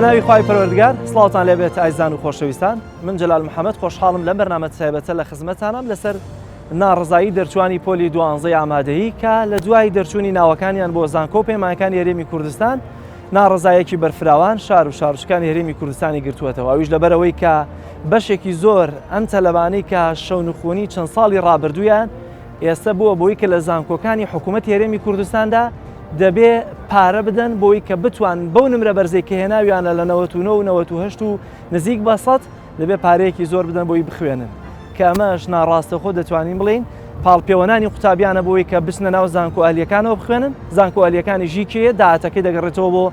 بەناوی خوای پەروەردگار سڵاوتان لێبێت ئایزان و خۆشەویستان من جەلال محەممەد خۆشحاڵم لەم بەرنامە تایبەتە لە خزمەتانم لەسەر ناڕزایی دەرچوانی پۆلی دوانزەی ئامادەیی کە لە دوای دەرچوونی ناوەکانیان بۆ زانکۆ پەیمانەکانی هەرێمی کوردستان ناڕزایەکی بەرفراوان شار و شارچکانی هەرێمی کوردستانی گرتووەتەوە ئەویش لەبەرەوەی کە بەشێکی زۆر ئەم تەلەبانەی کە شەونخوونی چەند ساڵی ڕابردوویان ئێستا بووە بۆی کە لە زانکۆکانی حکوومەتی هەرێمی کوردستاندا دەبێ پارە بدەن بۆی کە بتوان بەو نمرە بەرزەی کە هێناویانە لە 99 و 98 و نزیک بە 100 دەبێ پارەیەکی زۆر بدەن بۆی بخوێنن کە ئەمەش ناڕاستەخۆ دەتوانین بڵین پاڵپێوەنانی قوتابیانە بۆی کە بچنە ناو زانکۆ ئەلیەکانەوە بخوێنن زانکۆ ئەلیەکانی ژی کێیە داهاتەکەی دەگەڕێتەوە بۆ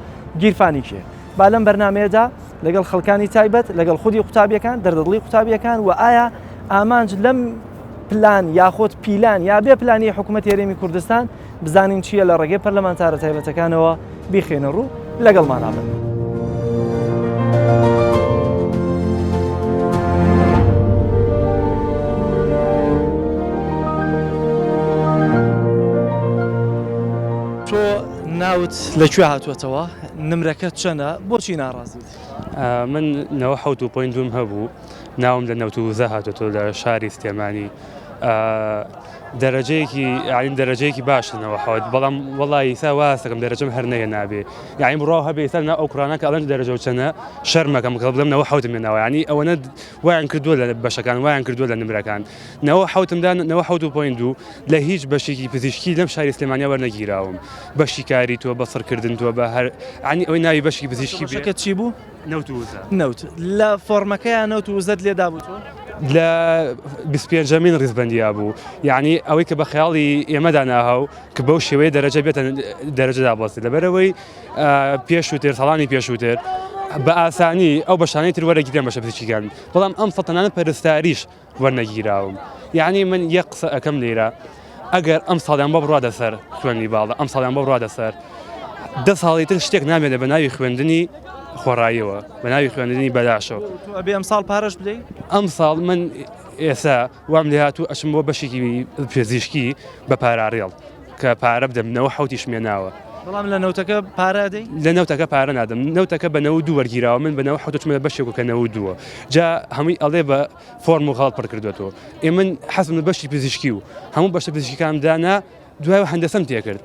گیرفانی کێ با لەم بەرنامەیەدا لەگەڵ خەڵکانی تایبەت لەگەڵ خودی قوتابیەکان دەردەڵی قوتابیەکان و ئایا ئامانج لەم پلان یاخۆت پیلان یا بێ پلانی حکوومەتی هەرێمی کوردستان بزانین چییە لە ڕێگەی پەرلەمانتارە تایبەتەکانەوە بیخێنە ڕوو لەگەڵمان بن. تۆ ناوت لەکوێ هاتووەتەوە نمرەکەت چەندە بۆچی ناڕازیت؟ من 97.2 هەبوو ناوم لە 92 هاتووەتەوە لە شاری سلێمانی دەرەجەیەکی باشنەوە حەوت بەڵام وەڵی سا واسەکەم دەرەجەم هەر نەیە نابێ یعنی بڕاو هەبێ ئێستا ئەو کوڕانە کە ئەڵەن دەرەجە و چەنە شەرمەکەم کە بڵێم 97 لێناوە ینی ئەوەنە وایان کردووە لە بەشەکان وایان کردووە لە نمرەکان 97.2 لە هیچ بەشێکی پزیشکی لەم شاری سلێمانیا وەرنەگیراوم بەشی کاری تۆ بەسەرکردن تۆ بە هەر ینی ئەوەی ناوی بەشی پزیشکی بێت چی بوو؟ نەوت لە فۆرمەکەیان نەوت و زەت لێدا بوو لە 25مین ڕیزبەندیا بوو یعنی ئەوەی کە بە خەیاڵی ئێمەدا ناهاو کە بەو شێوەیە دەرەجە بێتە دەرەجەدا بەستی لەبەرەوەی پێشووتر ساڵانی پێشووتر بە ئاسانی ئەو بەشانەی تر وەرەگیرێن بەشە پزیشکیەکان بەڵام ئەم سەتەنانە پەرستاریش وەرنەگیراوم یعنی من یەک قسە ئەەکەم لێرە ئەگەر ئەم ساڵیان بە بڕوا دەسەر خوێنی باڵە ئەم ساڵیان بە بڕوا دەسەر 10 ساڵی تر شتێک نامێنێ بە ناوی خوێندنی خۆڕاییەوە بە ناوی خوێندنی بەداشەوە ئەبێ ئەم ساڵ پارەش بدەیت؟ ئەم ساڵ من ئێستا وام لێ هاتوو ئەچم بۆ بەشێکی پێزیشکی بە پاراڕێڵ کە پارە بدەم 97 شمێناوە بەڵام لە نەوتەکە پارە دەی؟ لە نەوتەکە پارە نادەم نەوتەکە بە 92 وەرگیراوە من بە 97 چمە بەشێک کە 92 جا هەمووی ئەڵێ بە فۆرم و خەڵ پڕ کردوێتەوە من حەزم بەشی پزیشکی و هەموو بەشە پزیشکیەکانمدانا دوای هەندەسەم تێکرد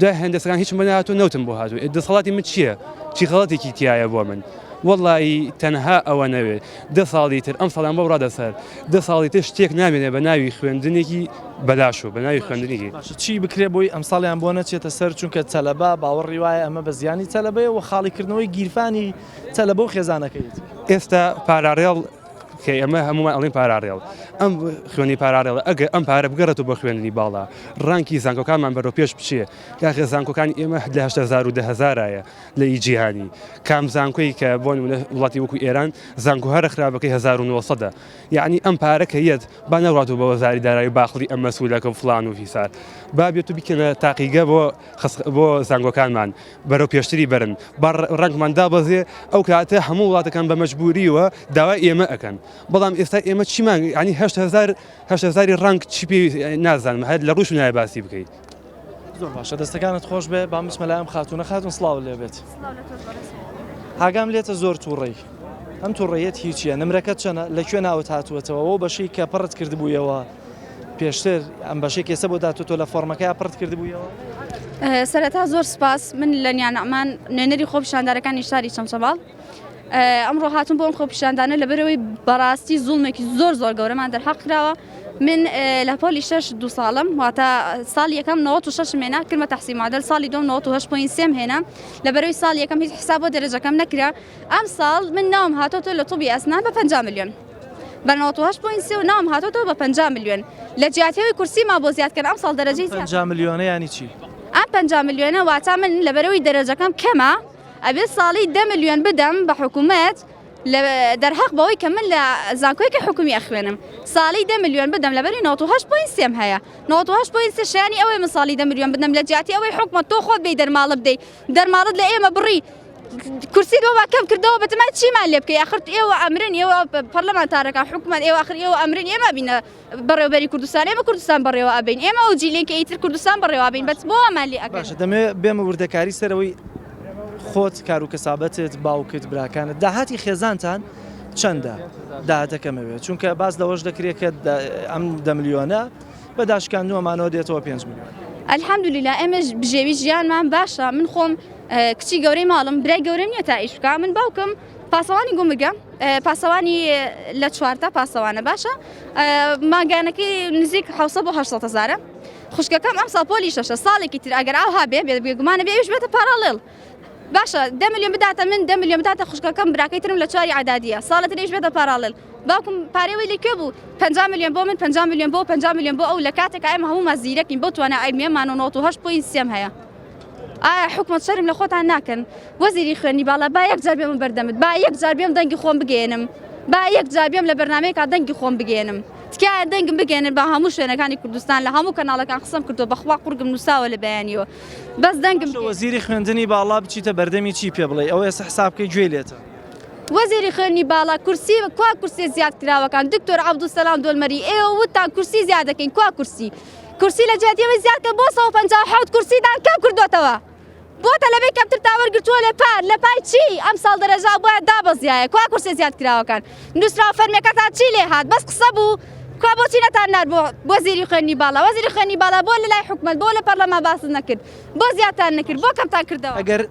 دوای هەندەسەکان هیچ من هاتوو نەوتم بۆ هاتوو دەسەڵاتی من چییە؟ چی غەڵەتێکی تایە بۆ من؟ وەڵی تەنها ئەوە نەوێت 10 ساڵی تر ئەم ساڵیان بە ڕادەسەر 10 ساڵی تر شتێک نامێنێ بە ناوی خوێندنێکی بەداش و بە ناوی خوێندنێکی چی بکرێ بۆی ئەم ساڵیان بۆ نەچێتە سەر چونکە تەلەبە باوەڕی وایە ئەمە بە زیانی تەلەبەیە و خاڵیکردنەوەی گیرفانی تەلەبە و خێزانەکەیت ئێستا پاراڕێڵ کە ئەمە هەمومان ئەڵین پاراڕێڵ ئەم خوێنی پاراڕێڵە ئەگە ئەم پارە بگەڕێتەوە بە خوێندنی باڵا ڕانکی زانکۆکانمان بەرەو پێش بچێ کاخێ زانکۆکانی ئێمە لە 8,000 و 10,000 لە ئیجیهانی کام زانکۆی کە بۆ وڵاتی وەکو ئێران زانکۆ هەرە خراپەکەی 1970 یعنی ئەم پارە کە یەت با نەڕاتەوە بە وەزاری دارایی باخڵی ئەم مەسوولەکە و فڵان و فیسار با بێت و بیکەنە تاقیگە بۆ زانکۆکانمان بەرەو پێشتری بەرن با ڕەنگمان دابەزێ ئەو کاتە هەموو وڵاتەکان بە مەجبوریەوە داوای ئێمە ئەکەن بەڵام ئێستا ئێمە چیمان ینی 8,000 ڕنگ چی پێ نازانم هەر لە ڕوش و نایە باسی بکەیت زۆر باشە دەستەکانت خۆش بێ با بچمە لای ئەم خاتونە خاتون سڵاو لێ بێت هاگام لێتە زۆر تووڕێی ئەم تووڕێیەت هیچیە نمرەکەت چەنە لەکوێ ناوت هاتووەتەوە ئەو بەشەی کە پڕت کردبوویەوە پێشتر ئەم بەشەی کێسە بۆ داتوتۆ لە فۆرمەکەی پڕت کردبوویەوە سەرەتا زۆر سپاس من لە نیانەمان نوێنەری خۆپیشاندارەکانی شاری چەمچەباڵ ئەمڕۆ هاتون بۆ ئەم خۆپیشاندانە لەبەرەوەی بەڕاستی زوڵمێکی زۆر گەورەمان دەرحەق کراوە من لە پۆلی 6 2 ساڵم واتە ساڵی یەکەم 96 مێنا کردمە تەحسین معدەل ساڵی دوم 98.3 هێنا لەبەرەوەی ساڵی یەکەم هیچ حساب بۆ دەرەجەکەم نەکرا ئەم ساڵ من ناوم هاتۆتە لە توبی ئەسنان بە 5 میلیۆن بە 98.3 و ناوم هاتۆتەوە بە 5 میلیۆن لە جیاتیەوەی کورسی ما بۆ زیادکردن ئەم ساڵ دەرەجەی 5 میلیۆنە ینی چی؟ ئەم 5 میلیۆنە واتە من لەبەرەوەی دەرەجەکەم کەمە ئەبێ ساڵی 10 میلیۆن بدەم بە حکوومەت دەرحەق بەوەی کە من لە زانکۆیەکی حکومی ئەخوێنم ساڵی 10 میلیۆن بدەم لەبەری 98.3 هەیە 98.3 شیانی ئەوەی من ساڵی 10 میلیۆن بدەم لە جیاتی ئەوەی حکومەت تۆ خۆت بێ دەرماڵە بدەیت دەرماڵت لە ئێمە بڕی کورسی دۆ کەم کردەوە بەتەمان چیمان لێ بکەی ئاخر ئێوە ئەمرن ئێوە پەرلەمانتارەکان حکومەت ئێوە ئاخر ئێوە ئەمرن ئێمە بینە بەڕێوەبەری کوردستان ئێمە کوردستان بەڕێوە ئەبین ئێمە ئەو جیلێن کە ئیتر کوردستان بەڕێوە ئەبین بەس بۆ ئەمان لێ ئەکەن باشە دەمێ بێمە وردەکاری سەرەوەی خۆت کار و کەسابەتت باوکت براکانت داهاتی خێزانتان چەندە داهاتەکەمەوێت چونکە باز لەوەش دەکرێت کە ئەم 10 میلیۆنە بە داشکاندنەوەمانەوە دێتەوە 5 میلیۆن. ئەلحەمدولیلا ئێمەش بژێوی ژیانمان باشە من خۆم کچی گەورەی ماڵم برای گەورەم نییە تا ئیش بکە من باوکم پاسەوانی گوم بگەم پاسەوانی لە چوارتا پاسەوانە باشە ماگانەکەی نزیک 600 بۆ 800 خوشکەکەم ئەم ساپۆلی شەشە ساڵێکی تر ئەگەر ئاها بێ بێگومانە بێویش بێتە پاراڵێڵ باشە 10 میلیۆن بداتە من 10 میلیۆن بداتە خوشکەکەم براکەی ترم لە چواری عادادیە ساڵە ترێش بێتە پاراڵێڵ باوکم پارێوەی لێکێ بوو 50 میلیۆن بۆ من 50 میلیۆن بۆ 50 میلیۆن بۆ ئەو لە کاتێک ئێمە هەموو مەزیرەکین بۆ توانە ئایمیەمان و 98.3 هەیە ئایا حکومەت شەرم لە خۆتان ناکەن وەزیری خوێنی باڵا با یەک جار بێم بەردەمت با یەک جار بێم دەنگی خۆم بگێنم با یەک جار بێم لە بەرنامەیەکا دەنگی خۆم بگێنم تکایە دەنگم بگێنن بە هەموو شوێنەکانی کوردستان لە هەموو کەناڵەکان قسەم کردو بەخوا قورگم نووساوە لە بەیانیەوە بەس دەنگم وەزیری خوێندنی باڵا بچیتە بەردەمی چی پێ بڵێ ئەوە ئێستا حساب بکەی گوێ لێتە وەزیری خوێنی باڵا کورسی کوا کورسی زیاد کراوەکان دکتۆر عەبدولسەلام دۆلمەری ئێوە وتان کورسی زیاد دەکەین کوا کورسی لە جهتیەوەی زیادکە بۆ 157 کورسیدان کەم کردوتەوە بۆتە لەبێ کەمتر تاوەرگرتووە لە پای چی ئەم ساڵ دەرەژا بۆیە دابەزیایە کوا کورسی زیاد کراوەکان نووسراوە فەرمیەکەتان چی لێ هات بەس قسە بوو کوا بۆچی نەتان نار بۆ وەزیری خوێنی باڵا وەزیری خوێنی باڵا بۆ لە لای حکومەت بۆ لە پەرلەمان باس نەکرد بۆ زیادتان نەکرد بۆ کەمتان کردەوە ئەگەر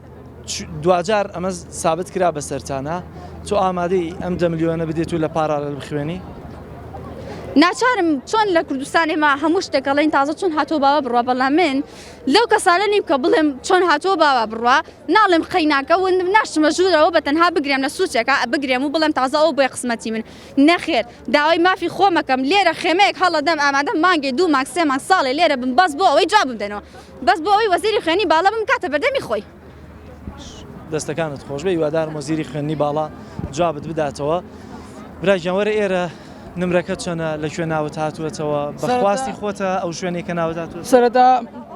دوجار ئەمە سابت کرا بەسەرتانە تۆ ئامادەی ئەم 10 میلیۆنە بدێت و لە پاراڵێڵ بخوێنی ناچارم چۆن لە کوردستانی ما هەموو شتێکەڵین تازە چۆن هاتۆ باوە بڕوا بەڵام من لەو کەسانە نیم کە بڵێم چۆن هاتۆ باوە بڕوا ناڵێم خەیناکە و ناشمە ژوورەوە بە تەنها بگرێم لە سوچێکە بگرێم و بڵێم تازە ئەو بۆی قسمەتی من نەخێر داوای مافی خۆمەکەم لێرە خێمەیەک هەڵەدەم ئامادەم مانگی 2 مانگ 3 مانگ ساڵێ لێرە بم بەس بۆ ئەوەی جواب بدەنەوە بەس بۆ ئەوەی وەزیری خوێنی باڵا بم کاتە بەردەمی خۆی دەستەکانت خۆش بێ هیوادارم وەزیری خوێنی باڵا جوابت بداتەوە برای گیانوەرە ئێرە نمرەکە چەنە لە کوێ ناوت هاتووەتەوە بەخواستی خۆتە ئەو شوێنێک کە ناوت هاتووە سەرەتا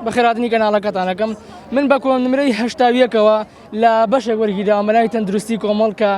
بەخێراتنی کەناڵەکەتانەکەم من بە کۆنمرەی 80ەوە لە بەشێک وەرگیراوە مەلای تەندروستی کۆمەڵ کە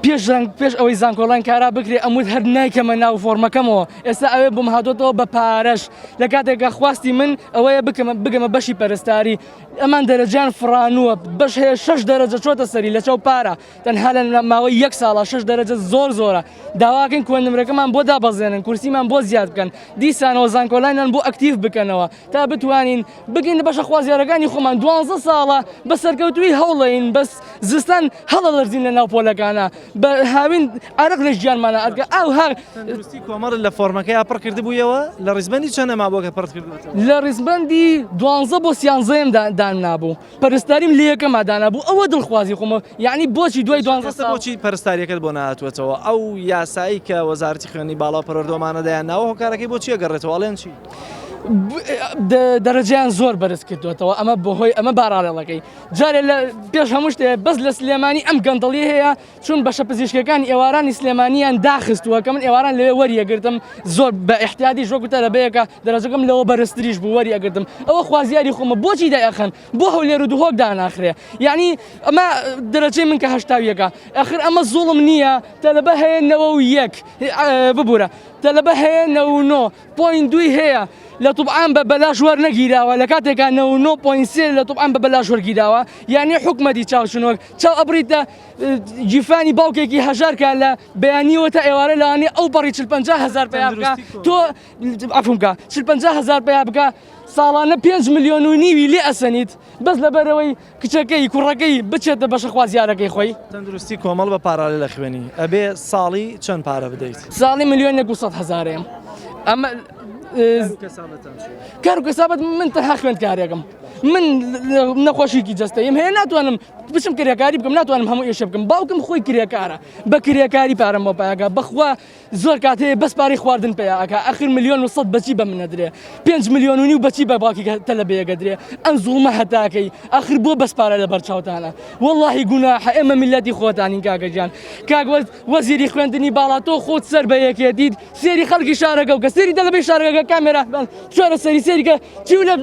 پێش ئەوەی زانکۆڵان کارا بکرێ ئەمود هەر نایکەمە ناو فۆرمەکەمەوە ئێستا ئەوێ بم هاتۆتەوە بە پارەش لە کاتێکە خواستی من ئەوەیە بگەمە بەشی پەرستاری ئەمان دەرەجیان فڕانووە بەش هەیە 6 دەرەجە چۆتە سەری لە چاو پارە تەنها لە ماوەی 1 ساڵە 6 دەرەجە زۆرە داواکەین کوێنمرەکەمان بۆ دابەزێنن کورسیمان بۆ زیاد بکەن دیسانەوە زانکۆڵانیان بۆ ئەکتیڤ بکەنەوە تا بتوانین بگەین لە بەشە خوازیارەکانی خۆمان 12 ساڵە بە سەرکەوتوی هەوڵین بەس زستان هەڵە لەرزین لە ناو پۆلەکانە بە هاوین ئارق لە ژیانمانە ئەگە ئەو هەر تەندروستی کۆمەڵ لە فۆرمەکەی پڕ کردبوویەوە لە ڕیزبەندی چەندە مابووە کە پڕ کردوێتەوە لە ڕیزبەندی 12 بۆ 13 دان نابوو پەرستاریم لە یەکەمە دانابوو ئەوە دڵخوازی خۆمە یعنی بۆچی دوای 12 ساڵ بۆچی پەرستاریەکەت بۆ نهاتوێتەوە ئەو یاسایی کە وەزارەتی خوێنی باڵا پەروەردەمانە دەیانناوە هۆکارەکەی بۆچی ئەگەڕێتەوە ئەڵێن چی دەرەجیان زۆر بەرز کردوێتەوە ئەمە بەهۆی ئەمە باراڵێڵەکەی جارێ لە پێش هەموو شتێ بەس لە سلێمانی ئەم گەندەڵی هەیە چون بەشە پزیشکەکانی ئێوارانی سلێمانیان داخستووە کە من ئێواران لەوێ وەریەگرتم زۆر بە احتیاطی ژۆکوتە لە بەیەکە دەرەجەکەم لەوە بەرزتریش بوو وەریەگرتم ئەوە خوازیاری خۆمە بۆچی دایەخەن بۆ هەولێر و دوهۆک داناخرێ یعنی ئەمە دەرەجەی من کە هەشتاویەکە ئەخر ئەمە زوڵم نییە تەلەبە هەیە 91 ببوورە تەلەبە هەیە 99.2 هەیە لە طوبعان بە بەلاش وەرنەگیراوە لە کاتێکا 99.3 لە طوبعان بە بەلاش وەرگیراوە یعنی حکومەتی چاوچنۆک چاو ئەبریتە جیفانی باوکێکی هەژارکە لە بەیانیەوە تا ئێوارە لەوانێ ئەو بەڕی 50,000 پێ بکە تۆ عەفومکە 50,000 پێ بکە ساڵانە 5 میلیۆن و نیوی لێ ئەسەنیت بەس لەبەرەوەی کچەکەی کوڕەکەی بچێتە بەشە خوازیارەکەی خۆی تەندروستی کۆمەڵ بە پاراڵێ لە خوێنی ئەبێ ساڵی چەند پارە بدەیت ساڵی 1,200,000 ئەمە کار و کەسابەت من تەنها خوێندکارێکم من نەخۆشیکی جەستەیم هەیە ناتوانم بچم کرێکاری بکەم ناتوانم هەموو ئێشە بکەم باوکم خۆی کرێکارە بە کرێکاری پارەم بۆ پایەکە بەخوا زۆر کات هەیە بەس پارەی خواردن پێیاکە ئەخر 1,100,000 بەچی بە منە درێ 5 میلیۆن و نیو بەچی بە باوکی تەلەبەیەکە درێ ئەم زوڵمە هەتاکەی ئەخر بۆ بەس پارە لە بەرچاوتانە وەڵڵاهی گوناحە ئێمە میلەتی خۆتانین کاکەجان کاک وەزیری خوێندنی باڵا تۆ خۆت سەر بە یەکێتیت سێری خەڵکی شارەکە و کە سێری تەلەبەی شارەکە کامێرا چۆرە سەری سێریکە چی لە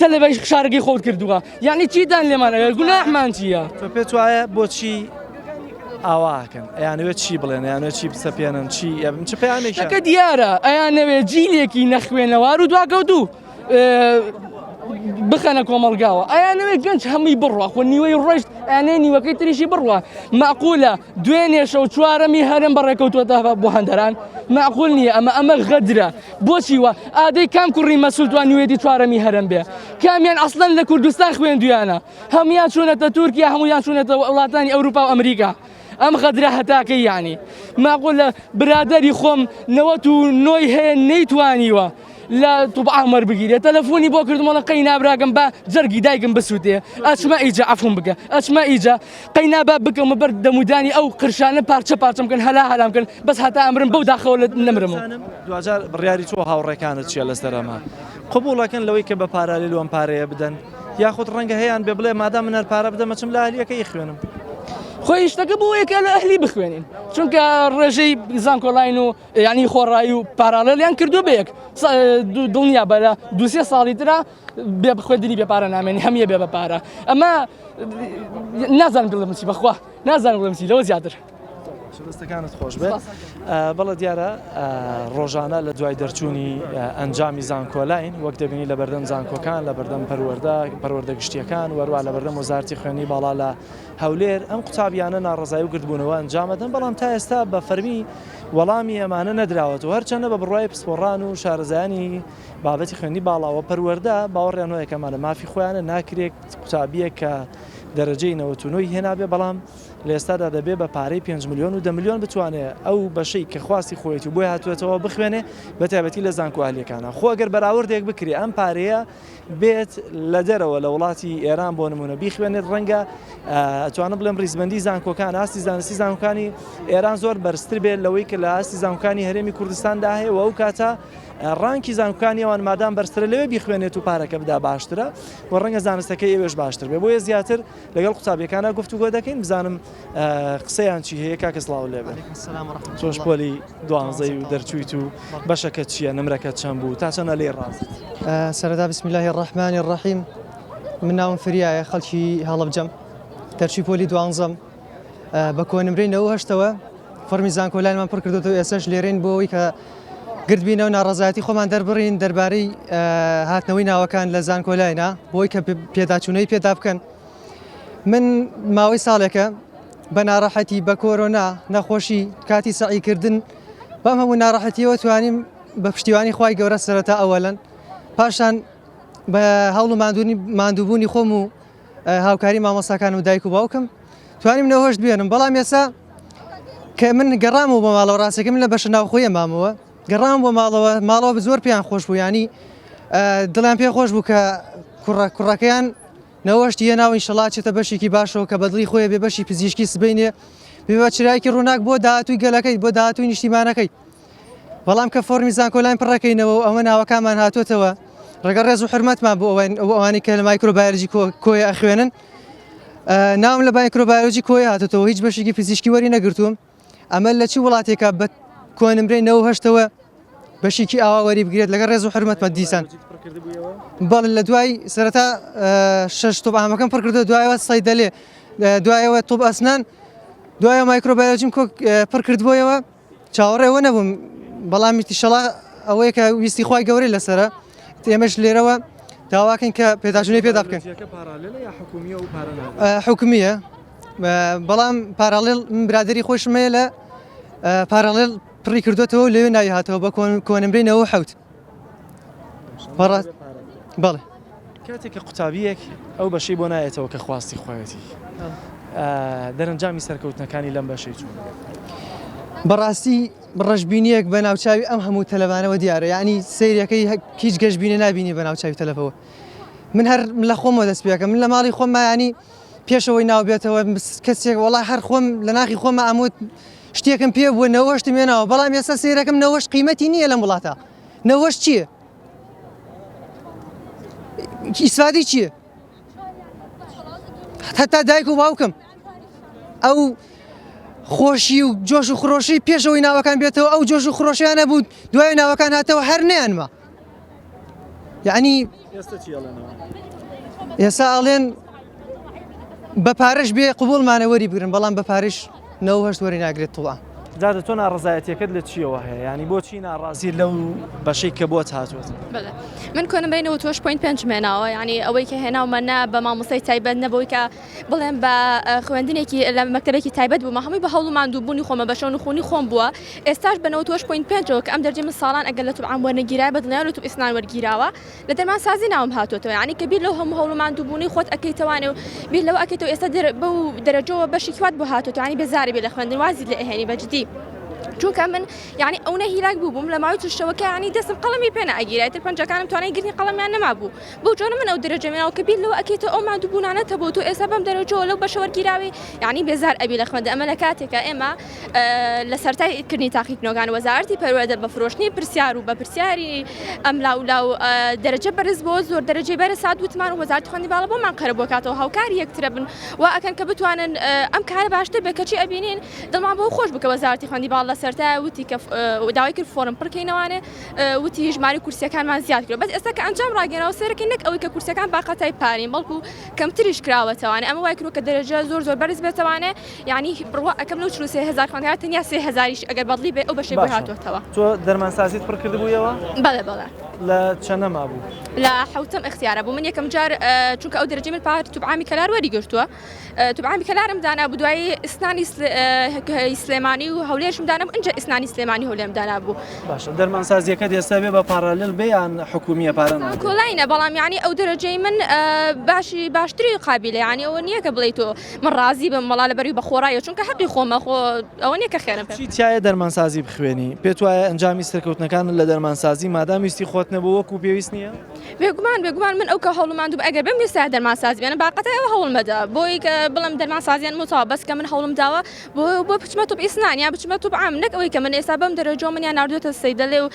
تەلەبەی شارەکەی خۆت کردووە یعنی چیتان لێمانەوە گوناحمان چییە تۆ پێت وایە بۆچی ئاواکەن ئەیانەوێت چی بڵێن یانوێت چی بسەپێنن چی چ پەیامێکی ئەکە دیارە ئەیانەوێت جیلێکی نەخوێنەوار و دواکەوتوو بخەنە کۆمەڵگاوە ئەیانەوەی گەنج هەمووی بڕوە خۆ نیوەی ڕۆژت ئەیانەی نیوەکەی تریشی بڕوە معقولە دوێنێشە و چوارەمی هەرم بەڕێکەوتوەتە بۆ هەندەران معقول نییە ئەمە غەدرە بۆچی وە ئادەی کام کوڕی مەسول توان نیوێتی چوارەمی هەرم بێ کامیان ئەسڵەن لە کوردستان خوێندویانە هەمویان چوونەتە تورکیا هەمویان چوونەتە وڵاتانی ئەوروپا و ئەمریکا ئەم غەدرە هەتاکەی یانی معقولە برادەری خۆم 99 هەیە نەیتوانیوە لە توبعام وەربگیرێت تەلەفۆنی بۆ کردمەڵە قەی نابراگەم بە جەرگی دایکم بسووتێ ئەچمە ئیجا عەفوم بکە ئەچمە ئیجا قەی نابا بکەمە بەر دەمودانی ئەو قرشانە پارچە پارچەم بکەن هەلا هەلام بکەن بەس هەتا ئەمرم بەو داخەوە نەمرمەوە دوجار بڕیاری چۆ هاوڕێکانت چیە لەسەر ئەمە قبوڵەکەن لەوەی کە بە پارالێل وەم پارەیە بدەن یاخود ڕەنگە هەیەیان بێ بڵێ مادام من هەر پارە بدەمە چم لە ئەهلیەکەی خوێنم خۆی شتەکە بۆ یەکە لە ئەهلی بخوێنین چونکە ڕێژەی زانکۆلاین و ینی خۆڕایی و پارالەلیان کردو بەیەک دڵنیا بە لە 2 ساڵی ترا بێ بخوێندنی بێ پارە نامێنی هەمیە بێ بە پارە ئەمە نازانم بڵێم چی بەخوا نازانم بڵێم چی لەوە زیاتر دەستەکانت خۆش بێت بەڵە دیارە ڕۆژانە لە دوای دەرچوونی ئەنجامی زانکۆلاین وەک دەبینی لە بەردەم زانکۆکان لە بەردەم پەروەردە گشتیەکان وەروە لە بەردەم وەزارەتی خوێنی باڵا لە هەولێر ئەم قوتابیانە ناڕزایی و گرتبوونەوە ئەنجامەدەن بەڵام تا ئێستا بە فەرمی وەڵامی ئەمانە نەدراوەتەوە هەرچەندە بە بڕوای پسپۆڕان و شارەزایانی بابەتی خوێنی باڵاوە پەروەردە باوەڕیان وەیەکەمانە مافی خۆیانە ناکرێت قوتابیە کە دەرەجەی 99 هێنابێ بەڵام لە ئێستادا دەبێ بە پارەی 5 میلیۆن و 10 میلیۆن بتوانێت ئەو بەشەی کە خواستی خۆیەتی بۆی هاتوێتەوە بخوێنێ بە تایبەتی لە زانکۆهالیەکانە خۆ ئەگەر بەراوردێک بکرێ ئەم پارەیە بێت لە دەرەوە لە وڵاتی ئێران بۆ نمونە بیخوێنێت ڕەنگە ئەتوانم بڵێم ڕیزبەندی زانکۆکان ئاستی زانستی زانکۆکانی ئێران زۆر بەرزتر بێت لەوەی کە لە ئاستی زانکۆکانی هەرێمی کوردستاندا هەیە و ئەو کاتە ڕانکی زانکۆکانی ئەوان مادام بەرزترە لەوێ بیخوێنێت و پارەکە بدا باشترە و ڕەنگە زانستەکەی ئێوەش باشتر بێ بۆیە زیاتر لەگەڵ قوتابیەکانە گفتوگۆ دەکەین بزانم قسەیان چی هەیە کاکە سڵاو لێبێ چۆش پۆلی دوانزەی و دەرچوویت و بەشەکە چییە نمرەکەت چەند بوو تا چەندە لێ ڕاست سەرەتا بسم الله الرحمن الرحیم من ناوم فریایە خەڵکی هەڵەبجەم دەرچووی پۆلی دوانزەم بە کۆنمرەی 98ەوە فەرمی زانکۆلایمان پڕ کردوەوە ئێساش لێرەین بۆ ئەوەی کە گردبینە و ناڕەزایەتی خۆمان دەربڕین دەربارەی هاتنەوەی ناوەکان لە زانکۆلاینا بۆی کە پێداچوونەی پێدا بکەن من ماوەی ساڵێکە بە ناڕەحەتی بە کۆرۆنا نەخۆشی کاتی سەعیکردن بەم هەموو ناڕەحەتیەوە توانیم بە پشتیوانی خوای گەورە سەرەتا ئەوەلەن پاشان بە هەوڵ و ماندووبوونی خۆم و هاوکاری مامۆستاکان و دایک و باوکم توانیم نەهۆشت بێنم بەڵام ئێستا کە من گەڕام و بە ماڵەوە ڕاستەکە من لە بەشە ناوخۆیە مامەوە گەڕام بۆ ماڵەوە زۆر پێیان خۆش بوو ینی دڵیان پێ خۆش بوو کە کوڕەکەیان نەوەشتی هێناو ئینشەڵا چێتە بەشێکی باشەوە کە بەدڵی خۆی بێ بەشی پزیشکی سبەینێ بێ چرایەکی ڕووناک بۆ داهاتووی گەلەکەی بۆ داهاتووی نیشتیمانەکەی بەڵام کە فۆرمی زانکۆلاین پڕەکەینەوە و ئەوە ناوەکانمان هاتوێتەوە ڕێگە ڕێز و حرمەتمان بۆ ئەوانی کە لە مایکرۆبایۆلۆژی کۆی ئەخوێنن ناوم لە مایکرۆبایۆلۆژی کۆی هاتوێتەوە هیچ بەشێکی فیزیشکی وەری نەگرتووم ئەمە لە چی وڵاتێکە بە کۆنمرەی 98ەوە بەشێکی ئاواوەری بگرێت لەگە ڕێز و حرمەتمە دیسان بەڵێ لە دوای سەرەتا 6 تۆبعامەکەم پڕ کردو دوایەوە سەیدەلێ دوایەوە تۆب ئەسنان دوایە مایکرۆبایۆلۆژیم پڕ کردبوویەوە چاوەڕێەوە نەبووم بەڵامی تیشەڵا ئەوەیە کە ویستی خوای گەورەی لەسرە ئێمەش لێرەوە داواکەین کە پێداچوونەی پێدا بکەن حکومیە بەڵام پارالێل من برادری خۆشمەیە لە پارالێل پڕی کردوێتەوە لەوێ ناوی هاتەوە بە کۆنمرەی 97 بەڵێ کاتێک کە قوتابیەک ئەو بەشەی بۆ نایێتەوە کە خواستی خۆیەتی دەرەنجامی سەرکەوتنەکانی لەم بەشەی چوون بەڕاستی ڕەشببینیەک بە ناوچاوی ئەم هەموو تەلەوانەوە دیارە یعنی سیرەکەی هیچ گەشتبینە نبینی بە ناوچاوی تەلەفەوە من هەر لە خۆمەوە دەست پێکەم من لە ماڵی خۆمە ینی پێشەوەی ناو بێتەوە کەسێک وڵای هەر خۆم لە ناخی خۆمە ئەموت شتێکم پێ بووە نەوەشتم هێناوە بەڵام ئێستا سیرەکەم نەوەشت قیمەتی نییە لەم وڵاتە نەوەشت چییە؟ ئیسفادی چییە؟ هەتا دایک و باوکم ئەو خۆشی و جۆش و خڕۆشی پێشەوەی ناوەکان بێتەوە ئەو جۆش و خڕۆشیانە بوو دوای ناوەکان هاتەوە هەر نەیانمە یعنی ئێستا ئاڵێن بە پارەش بێ قوبوڵمانە وەری بگرن بەڵام بە پارەش 98 وەری ناگرێت توڵان جارە تۆ ناڕزایەتیەکەت لە چیەوە هەیە ینی بۆچی ناڕازی لەو بەشەی کە بۆت هاتووە بەڵێ من کۆنم بینەوە 2.5 مێناوە ینی ئەوەی کە هێناومەە بە مامۆسای تایبەت نەبەوەی کە بڵێم بە خوێندنێکی لە مەکتەبێکی تایبەت بوو هەمووی بە هەوڵ ماندووبوونی خۆمە بە شەون خۆنی خۆم بووە ئێستاش بەنەوە 2.5ەوە کە ئەم دەرجێ من ساڵان ئەگەر لە تو ئەم وەرنەگیرای بەدڵیان و تو ئیسنان وەرگیراوە لە دەرمان سازی ناوم هاتوۆتەوە ینی کە بیر لەو هەموو هەوڵ ماندووبوونی خۆت ئەەکەیتەوانێ و بیر لەوە ئەکەیتەوە ئێستا بەو دەرەجەوە بەشی خوات بۆ هاتوۆ ینی بێزاری بێ لە خوێندن وازی لە ئەهێنی بەجددی چونکە من یعنی ئەو نەهیلاک بووم لە ماوەی توشتەوەکە ینی دەستم قەڵەمی پێ نەئەگیرایتر پەنجەکانم توانای گرنی قەڵەمیان نەمابوو بۆ جۆرە من ئەو دەرەجەمێنەوە کە بیر لەوە ئەکەیتەوە ئەو مادووبوونانە تەبوو تۆ ئێستا بەم دەرەجەوە لەو بەشە وەرگیراوی یعنی بێزار ئەبی لە خوێندە ئەمە لە کاتێکە ئێمە لە سەرای کردنی تاقیکردنەوەکان وەزارەتی پەروەردە بە فرۆشتنی پرسیار و بە پرسیاری ئەم لاو دەرەجە بەرز بۆ زۆر دەرەجەی بەرە سات وتمان و وەزارەتی خوێندی باڵە بۆمان قەرە بۆ کاتەوە هاوکاری یەکترە بن وا ئەکەن کە بتوانن ئەم کارە باشتر بێ کەچی ئەبینین دڵمان بۆ خۆش بکە وەزارەتی خوێندی باڵ لە سەرتا وتی کە داوای کرد فۆرم پڕکەینەوانێ وتی ژماری کورسەکانمان زیاد کرد بەس ئێستا کە ئەنجام ڕاگەنەوە سەرەکەی نەک ئەوەی کە کورسەکان باقەتای پارین بەڵکو کەمتریش کراوەتەوانێ ئەمە وای کرد کە دەرەجە زۆر بەرز بێتەوانێ یعنی بڕوا ئەکەم لەو 3000 خوێندکار تەنیا 3000 ئەگەر بەدڵی بێ ئەو بەشەی بۆ هاتوۆتەوە تۆ دەرمانسازیت پڕ کردبوویەوە بەڵێ لە چەندە مابوو لە حوتم اختیارە بوو من یەکەم جار چونکە ئەو دەرەجەی من پارتی توبعامی کەلار وەریگرتووە توبعامی کەلارم دانا بوو دوایی ئیسنانی سلێمانی و هەولێرشم دانم ئەنجە ئیسنانی سلێمانی هەولێرم دانا بوو باشە دەرمانسازیەکەت ئێستا بێ بە پارالل بێ یان حکومیە پارە کۆلاینە بەڵام یعنی ئەو دەرەجەی من باشتری قابلە یعنی ئەوە نییە کە بڵێ تۆ من ڕازی بم وەڵا لەبەری بە خۆڕایە چونکە حەقی خۆمە خۆ ئەوە نییە کە خێرم چی تایە دەرمانسازی بخوێنی پێت وایە ئەنجامی سەرکەوتنەکان لە دەرمانسازی مادام ویستی خۆت نەبوو وەکو پێویست نییە بێگومان من ئەو کە هەوڵماندوو ئەگەر بم ویستە دەرمانسازی بێنە باقەتە ئەوە هەوڵمەدا بۆی کە بڵم دەرمانسازیان متەوا بەس کە من هەوڵم داوە بۆ بچمە توپ ئیسنان یا بچمە توپ عام نەک ئەوەی کە من ئێستا بەم دەرەجەوە منیان ناردوێتە سەیدەڵێ و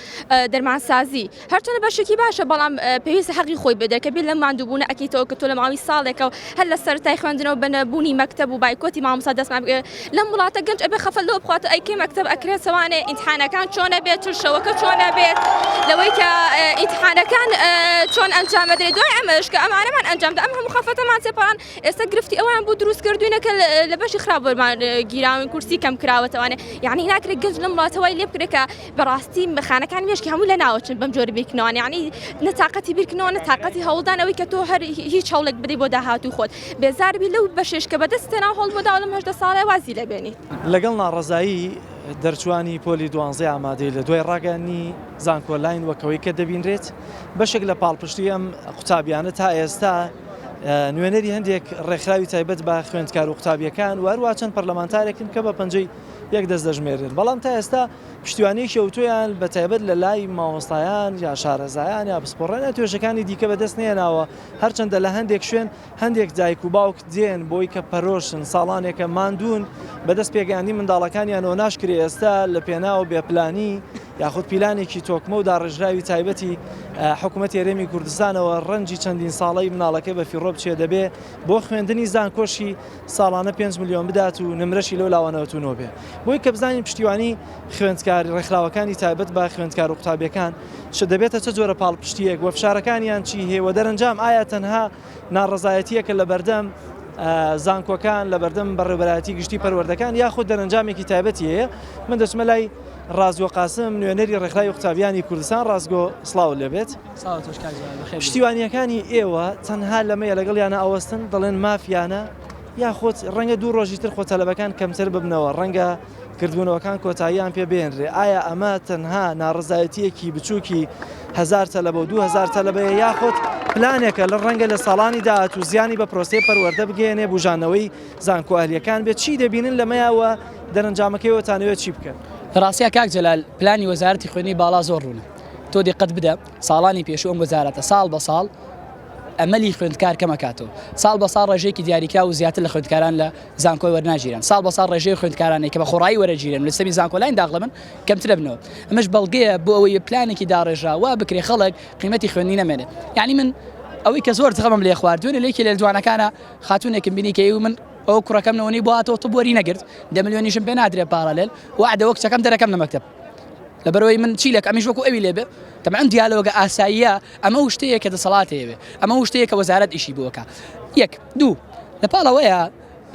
دەرمانسازی هەرچەندە بەشێکی باشە بەڵام پێویستە حەقی خۆی بدە کە بیر لە ماندووبوونە ئەکەیتەوە کە تۆ لە ماوەی ساڵێکە و هەر لە سەرەتای خوێندنەوە بنەبوونی مەکتەب و بایکۆتی مامۆستا دەستمان بگێ لەم وڵاتە گەنج ئەبێ خەفە لەوە بخواتە ئەیکێ مەکتەب ئەکرێت سەوانێ ئیمتحانەکان چۆنە بێت چشەوەکە چۆنە بێت لەوەی کە ئیمتحانەکان چۆن ئەنجام بدرێت دوای ئەمەش کە ئەمانەمان ئەنجامدا ئەم هەموو خەفەتەمان سێپەڕان ئێستا گرفتی ئەوان بوو دروست کردوینەکە لە بەشی خراپەرمان گیراون کورسی کەم کراوەتەوانێ یعنی ناکرێت گەنج لەم وڵاتەوەی لێ بکرێت کە بەڕاستی خانەکان مێشکی هەموو لە ناوچن بەم جۆری بیرکردنەوە یعنی نەتاقەتی بیرکردنەوە نەتاقەتی هەوڵدانەوەی کە تۆ هەر هیچ هەوڵێک بدەی بۆ داهاتوو خۆت بێزاربی لەو بەشێش کە بەدەستە ناو هەوڵ بۆ داوە لەم 18 ساڵە وازی لەبێنی لەگەڵ ناڕەزایی دەرچوانی پۆلی 12 ئامادەی لە دوای ڕاگەانی زانکۆلاین وەکەوەی کە دەبینرێت بەشێک لە پاڵپشتی ئەم قوتابیانە تا ئێستا نوێنەری هەندێک ڕێکخراوی تایبەت بە خوێندکار و قوتابیەکان وەروە چەند پەرلەمانتارێکن کە بە پەنجەی یەک دەست دەژمێرێت بەڵام تا ئێستا پشتیوانی کەوتویان بە تایبەت لە لای مامۆستایان یا شارەزایان یا پسپۆڕێنە توێژەکانی دیکە بەدەست نێناوە هەرچەندە لە هەندێک شوێن هەندێک دایک و باوک دێن بۆی کە پەرۆشن ساڵانێکە ماندوون بەدەست پێگەیاندی منداڵەکانیانەوە ناشکری ئێستا لە پێناوە بێپلانی یاخود پیلانێکی تۆکمە و داڕێژراوی تایبەتی حکوومەت هێرێمی کوردستانەوە ڕەنجی چەندین ساڵەی مناڵەکە بە فیڕۆ بچێ دەبێ بۆ خوێندنی زانکۆشی ساڵانە 5 میلیۆن بدات و نمرەشی لەو لاوانەوەتونەوە بێ بۆی کە بزانین پشتیوانی خوێندکار ڕێکخراوەکانی تایبەت بە خوێندکار و قوتابیەکان چ دەبێتە چه جۆرە پاڵپشتیەک وە فشارەکانیان چی هەیە دەرەنجام ئایا تەنها ناڕەزایەتیەکە لە بەردەم زانکۆکان لە بەردەم بەڕێوەبەرایەتی گشتی پەروەردەکان یاخود دەرەنجامێکی تایبەتی هەیە من دەچمە لای ڕازگۆ قاسم نوێنەری ڕێکخراوی قوتابیانی کوردستان ڕازگۆ سڵاو لەبێت پشتیوانیەکانی ئێوە تەنها لەمەیە لەگەڵیانە ئەوەستن دەڵێن مافیانە یاخۆت ڕەنگە دوو ڕۆژی تر خۆتەلەبەکان کەمتر ببنەوە ڕەنگە کردبوونەوەکان کۆتاییان پێ بێنرێ ئایا ئەمە تەنها ناڕزایەتیەکی بچووکی 1000 تەلەبە و 2000 تەلەبەیە یاخۆت پلانێکە لە ڕەنگە لە ساڵانی داهات و زیانی بە پرۆسەی پەروەردە بگەێنێ بژانەوەی زانکۆئەهلیەکان بێت چی دەبینن لەمەیەوە دەرەنجامەکەیەوە تانەوێت چی بکەن ڕاستیە کاک جەلال پلانی وەزارەتی خوێنی باڵا زۆر ڕوونە تۆ دقت بدە ساڵانی پێشوو ئەم وەزارەتە ساڵ بە ساڵ ئەمەلی خوێندکار کەمەکاتەوە ساڵ بە ساڵ ڕێژەیەکی دیاریکا و زیاتر لە خوێندکاران لە زانکۆی وەرناگیرن ساڵ بە ساڵ ڕێژەی خوێندکارانێک کە بە خۆڕایی وەرەگیرن لە سەمی زانکۆلاین داغڵەمن کەمترە بنەوە ئەمەش بەڵگەیە بۆ ئەوەی پلانێکی داڕێژاوە بکرێ خەڵک قیمەتی خوێندنی نەمێنێت یعنی من ئەوەی کە زۆر دغەمم لێ خواردوێنە لێکی لە جوانەکانە خاتونێکم بینی کە من ئەو کوڕەکەم نەوەی بۆ هاتەوە بۆری نەگرت 10 ملیۆنیشم پێ نادرێت پارالێل وعدەوە کچەکەم دەرەکەم لە مەکتەب لەبەرەوەی من چیلێک ئەمیش وەکو ئەوی لێبێ تەمەن دیالۆگە ئاساییە ئەمە شتەیە کە دەسەڵاتەیەوێ ئەمە شتەیە کە وەزارەت ئیشی بووەکە یەک دوو لە پاڵەوەیە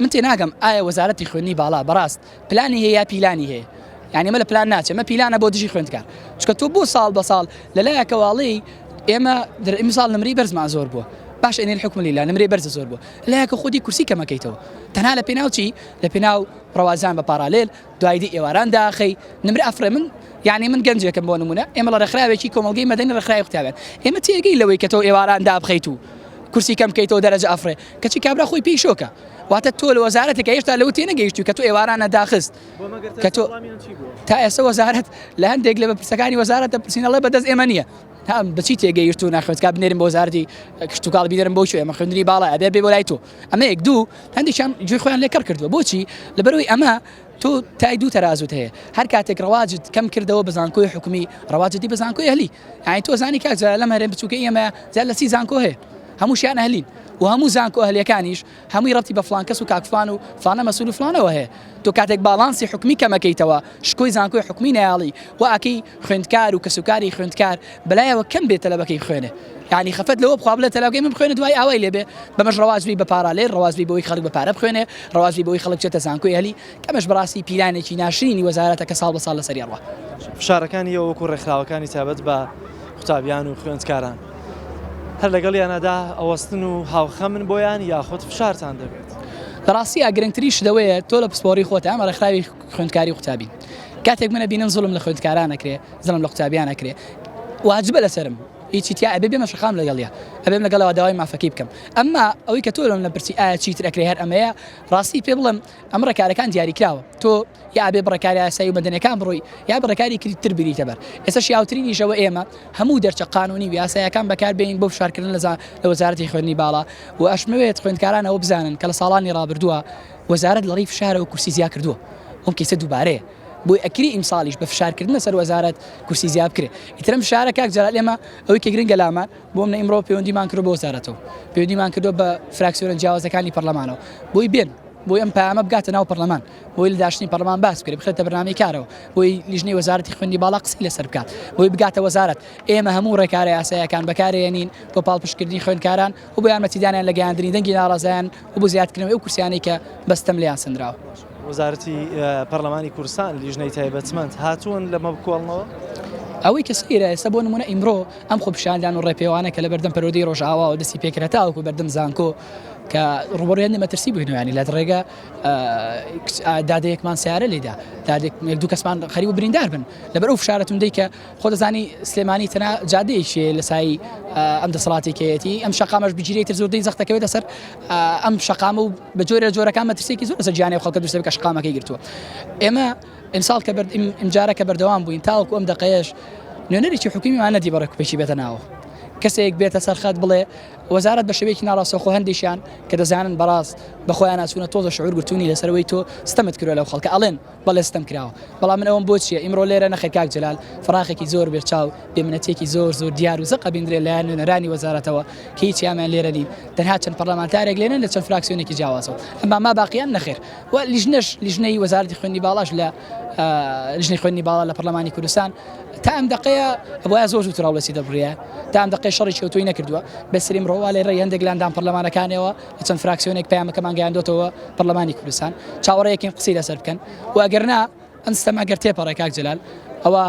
من تێناگەم ئایا وەزارەتی خوێنی باڵا بەڕاست پلانی هەیە یا پیلانی هەیە یعنی ئێمە لە پلان ناچێت ئەمە پیلانە بۆ دژی خوێندکار چکە تۆ بۆ ساڵ بە ساڵ لەلایەکەواڵی ئێمە ئیمساڵ نمری بەرزمان زۆر بووە باش ئەنێ الحکم لله نمرێ بەرزە زۆر بوو لایەکە خودی کورسی کەمەکەیتەوە تەنها لە پێناو چی لە پێناو ڕەوازان بە پارالێل دوایدی ئێواران داخەی نمرە ئەفرە من یعنی من گەنجێکم بۆ نمونە ئێمە لە ڕێکخراوێکی کۆمەڵگەی مەدەنی ڕێکخراوی قوتابیان ئێمە تێگەی لەوەی کە تۆ ئێواران دابخەیت و کورسی کەم بکەیتەوە دەرەجە ئەفرێ کەچی کابرا خۆی پێی شۆکە واتە تۆ لە وەزارەتێکە هێشتا لەوە تێنەگەیشتی کە تۆ ئێوارانە داخست کە تۆ تا ئێستا وەزارەت لە هەندێک لە بەپرسەکانی وەزارەت دەپرسینەڵێ بەدەست ئێمە نییە هم بچی تێگەیشت و ناخوێنکار بنێرم بۆ وەزارەتی کشت و کاڵ بیدەرم بۆ شوێ ئەمە خوێندنی باڵا ئەبێ بێ بۆ لای تۆ ئەمە یەک دوو هەندێکیان گوێی خۆیان لێ کەڕ کردووە بۆچی لەبەرەوەی ئەمە تۆ تای دوو تەرازوت هەیە هەر کاتێک ڕەواجت کەم کردەوە بە زانکۆی حکومی ڕەواجتی بە زانکۆی ئەهلی یعنی تۆ زانی کاک جارە لەم هەرێم بچووکەی ئێمە زیاد لە 30 زانکۆ هەیە هەمووشیان ئەهلین و هەموو زانکۆ ئەهلیەکانیش هەمووی ڕەتی بە فلان کەس و کاکفلان و فلانە مەسئول و فلانەوە هەیە تۆ کاتێک باڵانسی حکومی کەمەکەیتەوە شکۆی زانکۆی حکومی نەیاڵی و ئەکەی خوێندکار و کەسوکاری خوێندکار بەلایەوە کەم بێت تەلەبەکەی خوێنێ یعنی خەفەت لەوە بخوا بڵێ تەلەبەکەی من بخوێنە دوای ئاوای لێبێ بەمەش ڕەوازبی بە پارالێل ڕەوازبی بەوەی خەڵک بە پارە بخوێنێ ڕەوازبی بەوەی خەڵک بچێتە زانکۆی ئەهلی کەمەش بەڕاستی پیلانێکی ناشرینی وەزارەتە کە ساڵ بە ساڵ لەسەری ڕوا فشارەکانی ئەوە وەکو ڕێکخراوەکانی تایبەت بە قوتابیان و خوێندکاران هەر لەگەڵ یانەدا ئەوەستن و هاوخەمن بۆیان یاخود فشارتان دەبێت بەڕاستی گرنگتریش دەوەیە تۆ لە پسپۆری خۆت ئەمە ڕێکخراوی خوێندکاری قوتابی کاتێک منە بینم زوڵم لە خوێندکاران نەکرێ زڵم لە قوتابیان نەکرێ واجبە لەسرم هیچی تیا ئەبێ بێمە شەقام لەگەڵیە ئەبێم لەگەڵەوە داوای مافەکەی بکەم ئەمما ئەوەی کە تۆ لەم لە پرسی ئایا چیتر ئەکرێ هەر ئەمەیە ڕاستی پێ بڵم ئەم ڕێکارەکان دیاریکراوە تۆ یا ئەبێ بڕێکاری یاسایی و مەدەنیەکان بڕۆی یا بڕێکاری کریتتر بریتە بەر ئێستاش یاوترینیشەوە ئێمە هەموو دەرچە قانونی و یاسایەکان بەکاربێنین بۆ فشارکردن لە وەزارەتی خوێندنی باڵا و ئەشمەوێت خوێندکاران ئەوە بزانن کە لە ساڵانی ڕابردووە وەزارەت لەڕێی فشارە و کورسی زیاد کردووە ئەم کیسە دووبارەیە بۆی ئەکری ئیمساڵیش بە فشارکردنە سەر وەزارەت کورسی زیاد بکرێ ئیترم فشارە کاک جەلال ئێمە ئەوەی کە گرنگە لامان بۆ منە ئیمڕۆ پەیوەندیمان کردو بە وەزارەتەوە پەیوەندیمان کردو بە فراکسیۆنە جیاوازەکانی پەرلەمانەوە بۆی بێن بۆی ئەم پامە بگاتە ناو پەرلەمان بۆی لە داشتنی پەرلەمان باس بکرێت بخێتە بەرنامەی کارەوە بۆی لیژنەی وەزارەتی خوێندنی باڵا قسەی لەسەر بکات بۆی بگاتە وەزارەت ئێمە هەموو ڕێکارە یاساییەکان بەکارهێنین بۆ پاڵپشتکردنی خوێندکاران و بۆ یارمەتیدانیان لە گەیاندنی دەنگی ناڕازایان و بۆ زیادکردنەوەی ئەو کورسیانەی کە بەستەم لێیان سندراوە وەزارەتی پەرلەمانی کوردستان لیژنەی تایبەتمەند هاتوون لەمە بکۆڵنەوە ئەوەی کە سەیرە ئێستا بۆ نمونە ئیمڕۆ ئەم خۆپیشاندان و ڕێپێوانە کە لە بەردەم پەرۆدی ڕۆژاوا و دەستی پێکرێت تاوەکو بەردەم زانکۆ کە ڕوبەڕوێن مەترسی بووینەوەیانی لە ڕێگە دادەیەکمان سیارە لێدا یەک دوو کەسمان خەریب و بریندار بن لەبەر ئەو فشارەتوندەی کە خۆ دەزانی سلێمانی تەنها جادەیەکیە لە سایی ئەم دەسەڵاتێکەتی ئەم شەقامەش بگیرێتتر زۆردەی زەختەکەوێتە سەر ئەم شەقامە و بە جۆرە جۆرەکان مەترسێکی زۆر لەسەر گیانی خەڵکە دووسێ بکە شەقامەکەی گرتووە ئێمە ئیمساڵ کە ئیمجارە کە بەردەوام بووین تاوەکو ئەم دقەیەش نوێنەرێکی حکومیمان نەدی بە ڕێکوپێکی بێتە ناوە کەسێک بێتە سەرخەت بڵێ وەزارەت بە شێوەیەکی ناڕاستەوخۆ هەندێکیان کە دەزانن بەڕاست بەخۆیان ناچوونە تۆزە شعور گرتوونی لەسەرەوەی تۆ ستەمت کردووە لەو خەڵکە ئەڵێن بەڵێ ستەم کراوە بەڵام من ئەوم بۆ چییە ئیمڕۆ لێرە نەخێر کاک جەلال فراخێکی زۆر بێرچاو بێمنەتێکی زۆر زۆر دیار و زەقە بیندرێ لایەن نوێنەرانی وەزارەتەوە کە هیچ یامیان لێرە نین تەنها چەند پەرلەمانتارێک لێنن لە چەند فراکسیۆنێکی جیاوازەوە ئەمما ما باقییان نەخێر و لیژنەی وەزارەتی خوێندنی باڵاش لە لیژنەی خوێندنی باڵا لە پەرلەمانی کوردستان تا ئەم دقەیە ئەوە زۆر زووتر هەوڵەسی دەبڕیە تا ئەم دقەی شەڕی کەوتوی نەکردووە بەسری مرۆوا لێ ڕێی هەندێک لاندان پەرلەمانەکانەوە لە چەند فراکسیۆنێک پەیامەکەمان گەیاندۆتەوە پەرلەمانی کوردستان چاوەڕێیەکین قسەی لەسەر بکەن و ئەگەرنا ئەم سیستەما گەر تێپەڕێ کاک جەلال ئەوە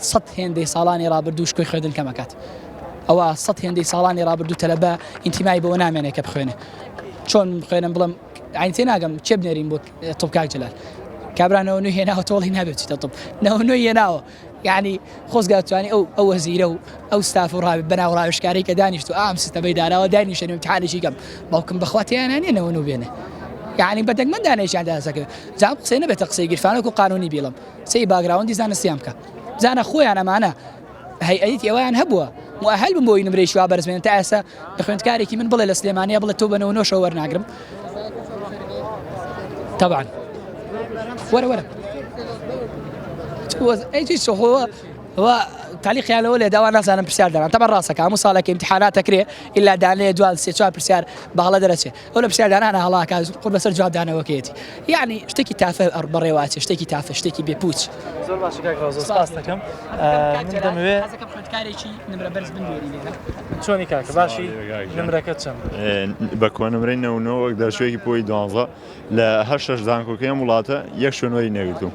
100 هێندەی ساڵانی ڕابردوو شکۆی خوێندن کەمەکات ئەوە 100 هێندەی ساڵانی ڕابردوو تەلەبە ئینتیمای بەوە نامێنێت کە بخوێنێ چۆن بخوێنم بڵم عین تێ ناگەم چێ بنێرین بۆ تۆپ کاک جەلال کابرانەوە نوێ هێناوە تۆڵی نابێت چیتە تۆپ نەوە هێناوە یعنی خۆزگاتوانی ئەو وەزیرە و ئەو ستاف و ڕاوی بەناو ڕاوشکاری کە دانیشت و ئام سیستەمەی داراوە دانیشتنی امتحانێکی کەم باوکم بەخواتیانانێنەوە و بێنێ یعنی بەدەنگ من دانیشیان داسەکە جام قسەی نەبێتە قسەی گیرفانێک و قانونی بیڵم سی باگراوندی زانستیان بکە بزانە خۆیان ئەمانە هەیئەتی ئەویان هەبووە مؤهل بم بۆی نمرەی شوا بەرزبێن تا ئێستا لە خوێندکارێکی من بڵێ لە سلێمانیا بڵێ تۆ بەنەوە نۆشەوە وەرناگرم طبعا وەرە هو تعلیقیان لەوە لێ داوا نازانم پرسیار دەران تەمە ڕاستەکە هەموو ساڵێکی امتحانات ئەکرێ ئیلا دانێ دوال سێ چوار پرسیار بەهەڵە دەرەچێ ئەو لە پرسیاردانانە هەڵاکە قورب بەسەر جوابدانەوەکەیەتی یعنی شتێکی تافە بەڕێواچێ شتێکی تافە شتێکی بێپوچ زۆر باش سپاس دەکەم من دەمەوێت خوێندکارێکی نمرە بەرز بنوێری لێرە چۆنی کاکە باشی نمرەکەت چەند بە کۆنمرەی نەوەک دەرچوێکی پۆی 12 لە هەر شەش زانکۆکەی وڵاتە یەک شوێنوەری نەگرتووم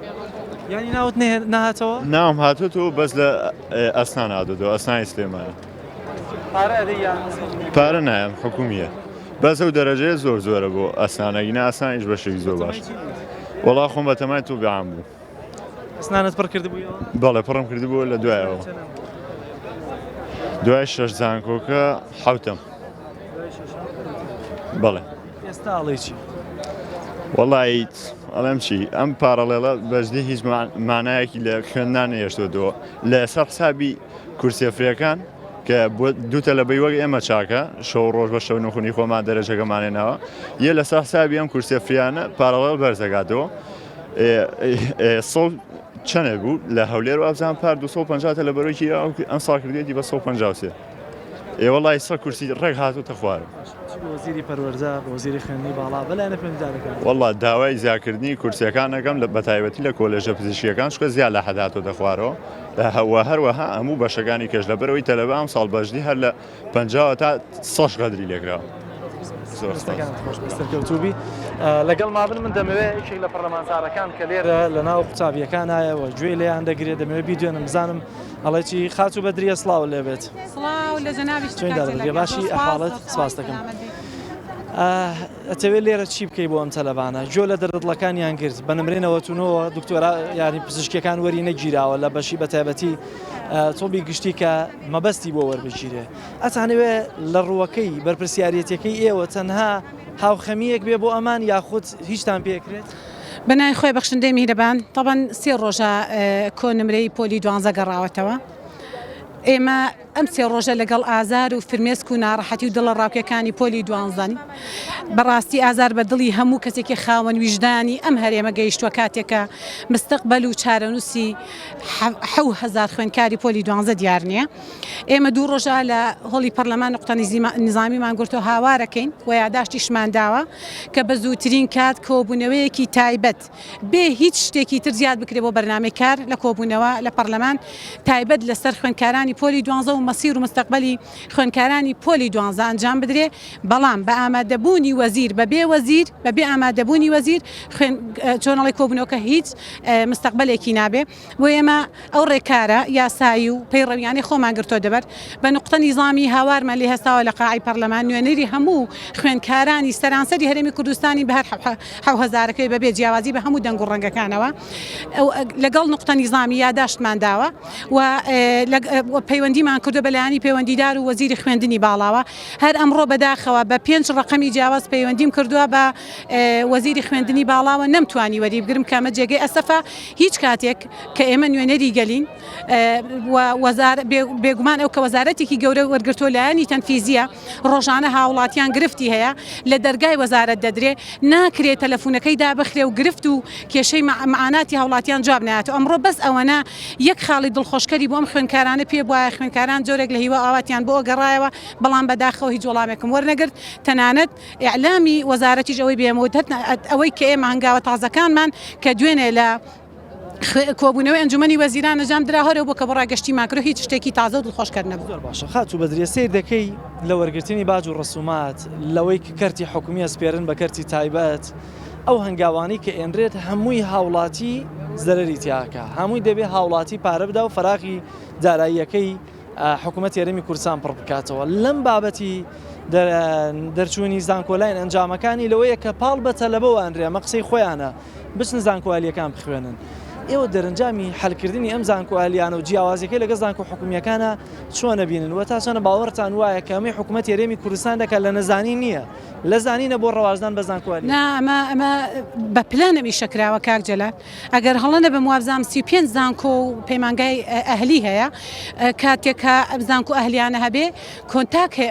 ینی ناوت نهاتەوە ناوم هاتووە بەس لە ئەسنان هاتووە ئەسنانی سلێمانە پارە نایم حکومیە بەس ئەو دەرەجەیە زۆر زۆرە بۆ ئەسنانەگینا ئەسانیش بەشێکی زۆر باش وەڵا خۆم بە تەمای تۆ بێعام بوو ئەسنانت پڕ کردبوویەوە بەڵێ پڕم کردبووە لە دوایەوە دوای 6 زانکۆکە حوتم بەڵێ ئێستا ئەڵێ چی وەڵی ئەڵێم چی ئەم پارەڵێڵە بەشدی هیچ مانایەکی لە خوێندان هێشتۆدەوە لە سەر حسابی کورسێفرەکان کە دوتە لە بەی وەک ئێمە چاکە شەو ڕۆژ بە شەو نخونی خۆمان دەرەجەکەمانێنەوە یە لە سەر حسابی ئەم کورسێفریانە پارەڵێڵ بەرزەگاتەوە سڵ چەنێ بوو لە هەولێر و ئەبزان پار 250 لە بەرۆکی ئەم ساکردێتی بە 153 ئێوەڵی سە کورسی ڕێک هاتوتە خوارم وەزیری پەروەرزە وەزیری خوێندنی باڵا بەلایەنە خوێنددارەکان وەڵا داوای زیاکردنی کورسەکان ئەەکەم لە بەتایبەتی لە کۆلێژە پزیشکیەکان شکە زیاد لە حەداتۆ دەخوارەوە لە هەروەها هەموو بەشەکانی کەش لە بەرەوەی تەلەبە ئەم ساڵ بەشدی هەر لە 50 تا 100 قەدری لێکراوە سەرکەوتوبی لەگەڵ مابن من دەمەوێت یەکێک لە پەرلەمانتارەکان کە لێرە لە ناو قوتابیەکانایەوە گوێی لێیان دەگرێت دەمەوێت بیدوێنم بزانم ئەڵێکی خاچوو بەدریە سڵاو لێبێت باشی ئەحاڵەت سپاس دەکەم ئەتەوێت لێرە چی بکەی بۆ ئەم تەلەبانە جۆ لە دەردڵەکانیان گرت بە نمرێنەوەتونەوە دکتۆرا یاری پزیشکەکان وەری نەگیراوە لە بەشی بەتایبەتی تۆبی گشتی کە مەبەستی بۆ وەربگیرێ ئەتانەوێ لە ڕووەکەی بەرپرسیارەتەکەی ئێوە تەنها هاوخەمیەک بێ بۆ ئەمان یاخود هیچتان پێکرێت بنای خۆی بەخشندەی میهرەبان طبعاً 3 ڕۆژە کۆنمرەی پۆلی 12 گەڕاوەتەوە ئێمە ئەم 3 ڕۆژە لەگەڵ ئازار و فرمێسک و ناڕەحەتی و دڵە ڕاوکەکانی پۆلی 12 بەڕاستی ئازار بە دڵی هەموو کەسێکی خاوەن ویژدانی ئەم هەرێمە گەیشتووە کاتێکە مستقبل و چارەنووسی 7,000 خوێندکاری پۆلی 12 دیار نییە ئێمە 2 ڕۆژە لە هۆڵی پەرلەمان نقطە نظامیمان گرتۆ هاوارەکەین و یاداشتیشمان داوە کە بە زووترین کات کۆبوونەوەیەکی تایبەت بێ هیچ شتێکی تر زیاد بکرێت بۆ بەرنامەی کار لە کۆبوونەوە لە پەرلەمان تایبەت لەسەر خوێندکارانی پۆلی 12 و مەسیر و مستقبلی خوێندکارانی پۆلی 12 ئەنجام بدرێ بەڵام بە ئامادەبوونی وەزیر بەبێ وەزیر بەبێ ئامادەبوونی وەزیر چۆنەڵی کۆبوونەوەکە هیچ مستقبلێکی نابێ بۆ ئێمە ئەو ڕێکارە یاسایی و پەیڕەویانی خۆمان گرتۆ دەبەر بە نقطە نیزامی هاوارمان لێ هەستاوە لە قاعی پەرلەمان نوێنەری هەموو خوێندکارانی سەرانسەری هەرێمی کوردستانی بە هەر 7,000ەکەی بەبێ جیاوازی بە هەموو دەنگ و ڕەنگەکانەوە لەگەڵ نقطە نیزامی یاداشتمان داوە و پەیوەندیمان کردو بەلایانی پەیوەندیدار و وەزیری خوێندنی باڵاوە هەر ئەمڕۆ بەداخەوە بە 5 ڕقەمی جیاواز پەیوەندیم کردووە بە وەزیری خوێندنی باڵاوە نەمتوانی وەری بگرم کەمە جێگەی ئەسەفە هیچ کاتێک کە ئێمە نوێنەری گەلین بێگومان ئەو کە وەزارەتێکی گەورە وەرگرتۆ لایەنی تەنفیزیە ڕۆژانە هاوڵاتیان گرفتی هەیە لە دەرگای وەزارەت دەدرێ ناکرێت تەلەفونەکەی دابخرێ و گرفت و کێشەی معاناتی هاوڵاتیان جواب نایەتەوە ئەمڕۆ بەس ئەوەنە یەک خاڵی دڵخۆشکەری بۆ ئەم خوێندکارانە پێ بواە خوێندکاران جۆرێک لە هیوە ئاواتیان بۆ گەڕایەوە بەڵام بەداخەوە هیچ وەڵامێکم وەرنەگرت تەنانەت ئیعلامی وەزارەتیش ئەوەی بێمەوە ئەوەی کە ئێمە هەنگاوە تازەکانمان کە دوێنێ لە کۆبوونەوەی ئەنجومەنی وەزیران نەجام دراهەرەوە بۆ کە بۆ ڕاگەشتی ماکرۆ هیچ شتێکی تازە و دڵخۆشکەر نەبوو. زۆر باشە خاچوو بەدرێ سیر دەکەی لە وەرگرتنی باج و ڕسومات لەوەی کەرتی حکومی ئەسپێرن بە کەرتی تایبەت ئەو هەنگاوانی کە ئێنرێت هەمووی هاوڵاتی زەرەری تیاکە هەمووی دەبێ هاوڵاتی پارە بدا و فەراقی داراییەکەی حکوومەت یاریمی کوردستان پڕ بکاتەوە لەم بابەتی دەرچوونی زانکۆلاین ئەنجامەکانی لەوەیە کە پاڵ بە تەلەبەوە ئەنرێ مە قسەی خۆیانە بچن زانکۆالیەکان بخوێنن ئێوە دەرەنجامی حەلکردنی ئەم زانکۆالیانە و جیاوازەکەی لەگە زانکۆ حکومیەکانە چۆنە بینن و تا چۆنە باوەڕتان وایە کە ئەمەی حکوومەت یاریمی کوردستان دەکات لە نەزانی نییە لە زانینە بۆ ڕەوازدان بە زانکۆالی ئەمە بە پلانەمی شەکراوە کاک جەلال ئەگەر هەڵەنە بە موابزام 35 زانکۆ و پەیمانگای ئەهلی هەیە کاتێکە زانکۆ ئەهلیانە هەبێ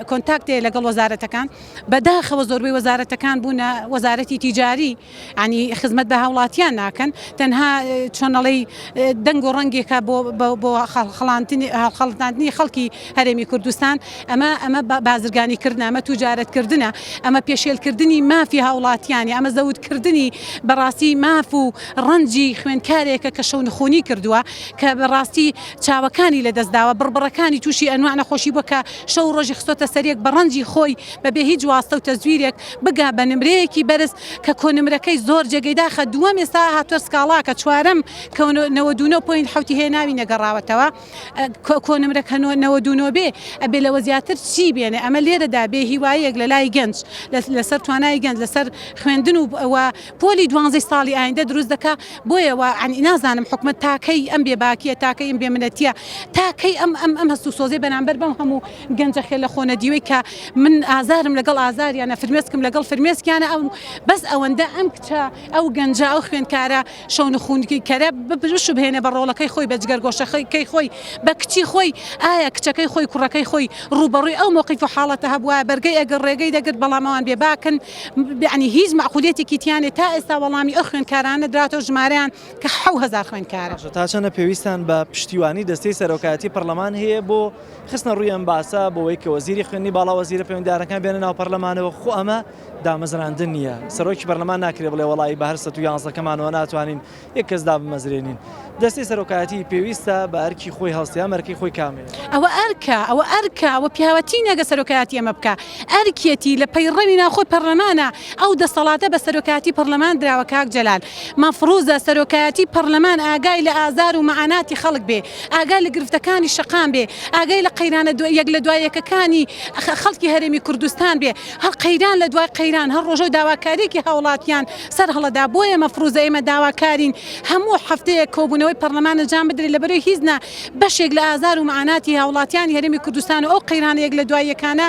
کۆنتاکتێ لەگەڵ وەزارەتەکان بەداخەوە زۆربەی وەزارەتەکان بوونە وەزارەتی تیجاری ینی خزمەت بە هاوڵاتیان ناکەن تەنها چۆنەڵی دەنگ و ڕەنگێکە بۆ خەڵاندنی خەڵکی هەرێمی کوردستان ئەمە بازرگانیکردن ئەمە توجارەتکردنە ئەمە پێشێلکردنی مافی هاوڵاتیانی ئەمە زەوتکردنی بەڕاستی ماف و ڕەنجی خوێندکارێکە کە شەو نخۆنی کردووە کە بەڕاستی چاوەکانی لەدەستداوە بڕبڕەکانی تووشی ئەنواع نەخۆشی بکە شەو ڕۆژی خستۆتە سەرێک بە ڕەنجی خۆی بەبێ هیچ واستە و تەزویرێک بگا بە نمرەیەکی بەرز کە کۆنمرەکەی زۆر جێگەی داخە دووەم ئێستا هاتووە سکاڵا کە چوارەم کە 99.7 هێناوی نەگەڕاوەتەوە کۆنمرەکە 99 بێ ئەبێ لەوە زیاتر چی بێنێ ئەمە لێرەدا بێ هیوایەک لە لای گەنج لەسەر توانای گەنج لەسەر خوێندن و پۆلی 12 ساڵی ئایندە دروست دەکا بۆیەوە ئەنی نازانم حکومت تاکەی ئەم بێ باکیە تاکەی ئەم بێمنەتیە تاکەی ئەم هەست و سۆزەی بەرامبەر بەم هەموو گەنجە خێ لە خۆنەدیوەی کە من ئازارم لەگەڵ ئازاریانە فرمێسکم لەگەڵ فرمێسکیانە ئەو بەس ئەوەندە ئەم کچە ئەو گەنجە ئەو خوێندکارە شەون خونکی کەرە بش بهێنێ بە ڕۆڵەکەی خۆی بەجگەر گۆشەکەی خۆی بە کچی خۆی ئایا کچەکەی خۆی کوڕەکەی خۆی ڕوبەڕووی ئەو موقیف و حاڵەتە هەبووە بەرگەی ئەگەر ڕێگەی دەگرت بەڵامەوان بێ باکن یعنی هیچ معقولێتێکی تیانێ تا ئێستا وەڵامی ئەو خوێندکارانە دراتەوە ژمارەیان کە 1000 خوێندکارە تا چەندە پێویستان بە پشتیوانی دەستەی سەرۆکایەتی پەرلەمان هەیە بۆ خستنە ڕووی ئەم باسە بۆەوەی کە وەزیری خوێندنی باڵا وەزیرە پەیوەندیدارەکان بێنە ناو پەرلەمانەوە خۆ ئەمە دامەزراندن نییە سەرۆکی پەرلەمان ناکرێ بڵێ وەڵی بە هەر 111کەمانەوە ناتوانین یەک کەس دابمەزرێنین دەستی سەرۆکایەتی پێویستە بە ئەرکی خۆی هەڵستیا مەرکی خۆی کامێت ئەوە پیاوەتی نەگە سەرۆکایەتی ئەمە بکە ئەرکێتی لە پەیڕەوی ناخۆی پەرلەمانە ئەو دەسەڵاتە بە سەرۆکایەتی پەرلەمان دراوە کاک جەلال مەفروزە سەرۆکایەتی پەرلەمان ئاگای لە ئازار و مەعاناتی خەڵک بێ ئاگای لە گرفتەکانی شەقام بێ ئاگای لە قەیرانە یەک لە دوای یەکەکانی خەڵکی هەرێمی کوردستان بێ هەر قەیران لە دوای قەیران هەر ڕۆژە داواکاریکی هاوڵاتیان سەر هەڵەدا بۆیە مەفروزە ئێمە داواکارین هەموو هەفتەیە کۆبوونەوەی پەرلەمانە جان بدرێت لەبەرەوەی هیچنا بەشێک لە ئازار و مەعاناتی هاوڵاتیانی هەرێمی کوردستان و ئەو قەیرانە یەک لە دوای یەکانە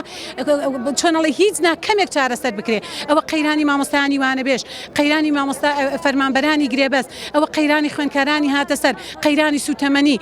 چۆنەڵی هیچنا کەمێک چارەسەر بکرێ ئەوە قەیرانی مامۆستایانی وانەبێژ قەیرانی مامۆستا فەرمانبەرانی گرێبەست ئەوە قەیرانی خوێندکارانی هاتە سەر قەیرانی سوتەمەنی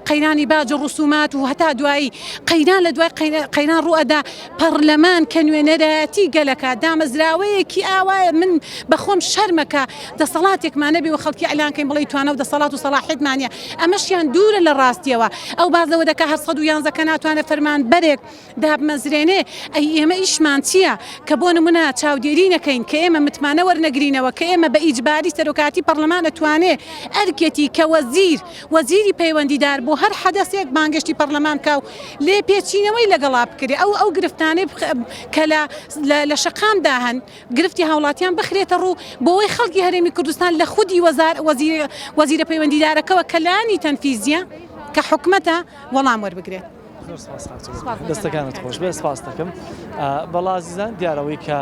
قەیرانی باج ڕسومات و هەتا دوایی قەیران لە دوای قەیران ڕوئەدا پەرلەمان کە نوێنەرایەتی گەلەکە دامەزراوەیەکی ئاوایە من بەخۆم شەرمەکە دەسەڵاتێکمان نەبێ و خەڵکی ئەلانکەین بڵێ توانە و دەسەڵات و سەلاحیەتمانە ئەمەشیان دوورە لە ڕاستیەوە ئەو بازەوە دەکا 111 کە ناتوانێت فەرمان بەرێک دابمەزرێنێ ئەی ئێمە ئیشمان چییە کە بۆ نمونە چاودێری نەکەین کە ئێمە متمانە وەرنەگرینەوە کە ئێمە بە ئیجباری سەرۆکاتی پەرلەمان ئەتوانێ ئەرکێتی کە وەزیری پەیوەندیدار بۆ هەر حەدەسێک بانگشتی پەرلەمان بکە و لێ پێچینەوەی لەگەڵا بکرێ ئەو گرفتانەی کە لە شەقامدا هەن گرفتی هاوڵاتیان بخرێتە ڕوو بۆەوەی خەڵکی هەرێمی کوردستان لە خودی وەزیرە پەیوەندیدارەکەەوە کەلانی تەنفیزیە کە حکومەتە وەڵام وەربگرێت دەستەکانت خۆش بێ سپاس دەکەم بەڵازیزان دیارەوەی کە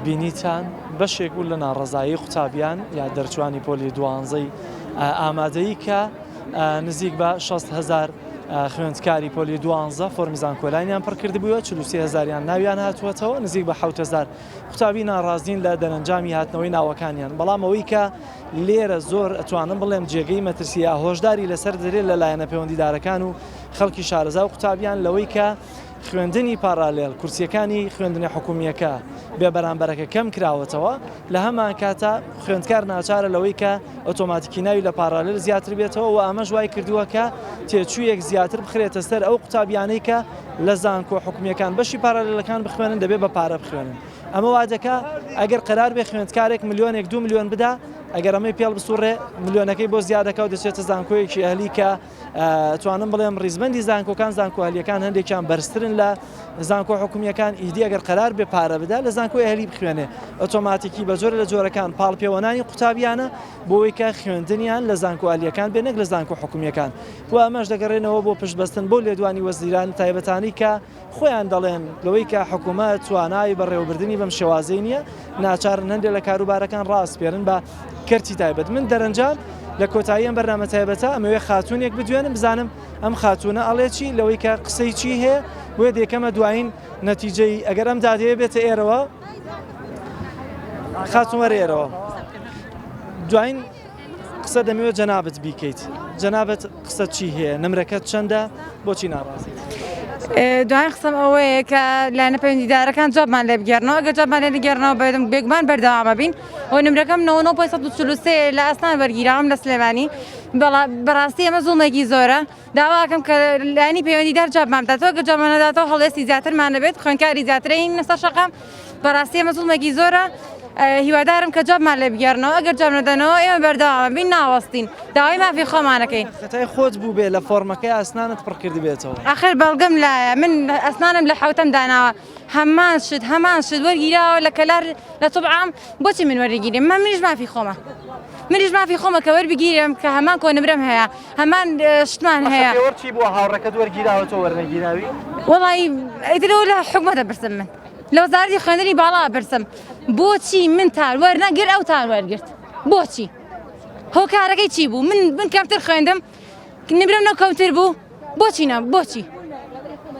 بینیتان بەشێک بوو لە ناڕەزایی قوتابیان یا دەرچوانی پۆلی 12 ئامادەیی کە نزیک بە 6,000 خوێندکاری پۆلی 12 فۆرمی زانکۆلانیان پڕکرد بووە 43,000یان ناویان هاتووەتەوە نزیک بە 7,000 قوتابی ناڕازین لە دەرەنجامی هاتنەوەی ناوەکانیان بەڵام ئەوەی کە لێرە زۆر ئەتوانم بڵێم جێگەی مەترسیە هۆشداری لەسەر دەرێت لەلایەنە پەیوەندیدارەکان و خەڵکی شارەزا و قوتابیان لەوەی کە خوێندنی پارالێل کورسیەکانی خوێندنی حکومیەکە بێ بەرامبەرەکە کەم کراوەتەوە لە هەمان کاتە خوێندکار ناچارە لەوەی کە ئۆتۆماتیکی ناوی لە پارالێل زیاتر بێتەوە و ئەمە ژوای کردووە کە تێچوویەک زیاتر بخرێتە سەر ئەو قوتابیانەی کە لە زانکۆ حکومیەکان بەشی پارالێلەکان بخوێنن دەبێت بە پارە بخوێنن ئەمە وادەکە ئەگەر قەرار بێ خوێندکارێک ملیۆنێک 2 ملیۆن بدا ئەگەر ئەمەی پێڵ بسوڕێ ملیۆنەکەی بۆ زیادەکە و دەچێتە زانکۆیەکی ئەهلی کە توانم بڵێم ڕیزبەندی زانکۆکان زانکۆهەلیەکان هەندێکیان بەرزترن لە زانکۆ حکومیەکان ئیدی ئەگەر قەرار بێ پارە بدا لە زانکۆی ئەهلی بخوێنێ ئۆتۆماتیکی بە جۆرە لە جۆرەکان پاڵپێوەنانی قوتابیانە بۆەوەی کە خوێندنیان لە زانکۆهەلیەکان بێ نەک لە زانکۆ حکومیەکان و ئەمەش دەگەڕێنەوە بۆ پشتبەستن بۆ لێدوانی وەزیران تایبەتانی کە خۆیان دەڵێن لەوەی کە حکوومەت توانای بەڕێوەبردننی بەم شێوازەی نییە ناچارن هەندێک لە کاروبارەکان ڕاستپێرن بە کەرتی تایبەت من دەرەنجام لە کۆتاییەم بەرنامە تایبەتە ئەمەوێ خاتونێک بدوێنم بزانم ئەم خاتونە ئەڵێکی لەوەی کە قسەی چی هەیە بۆ دێکەمە دوایین نەتیجەی ئەگەر ئەم دادەیە بێتە ئێرەوە خاتون وەرە ئێرەوە دوایین قسە دەمەوێت جەنابەت بیکەیت جەنابەت قسە چی هەیە نمرەکەت چەندە بۆچی ناڕازی دوایین قسەم ئەوەیە کە لایەنە پەیوەندیدارەکان جوابمان لێ بگەڕنەوە ئەگەر جوابمان لێ نەگەڕنەوە بێگومان بەردەوامە بین ئەو نمرەکەم 99.43 لە ئەسنان وەرگیراوم لە سلێمانی بەڕاستی ئەمە زوڵمێکی زۆرە داواکەم کە لایەنی پەیوەندیدار جوابمان بداتەوە ئەگەر جوابمان نەداتەوە هەڵوێستی زیاترمان دەبێت خوێندکاری زیاترین لەسەر شەقام بەڕاستی ئەمە زوڵمێکی زۆرە هیوادارم کە جوابمان لێ بگەڕنەوە ئەگەر جواب نەدەنەوە ئێمە بەردەوامە بین ناوەستین داوای مافی خۆمانەکەی خەتای خۆت بوو بێ لە فۆرمەکەی ئەسنانت پڕ کردی بێتەوە ئاخر بەڵگەم لایە من ئەسنانم لە حوتەم داناوە هەمان شت وەرگیراوە لە کەلار لە توبعام بۆچی من وەرگیرم منیش مافی خۆمە منیش مافی خۆمە کە وەربگیرم کە هەمان کۆنمرم هەیە هەمان شتمان هەیە وەرچی بووە هاوڕەکەت وەرگیراوەتەوە وەرنەگیراوی وڵی ئیترەوە لە حکومەتە برسم من لە وەزارەتی خوێندنی باڵا برسم بۆچی من تار وەرنەگر ئەو تار وەرگرت بۆچی هۆکارەکەی چی بوو من کەمتر خوێندم نمرم نەو کەوتر بوو بۆچی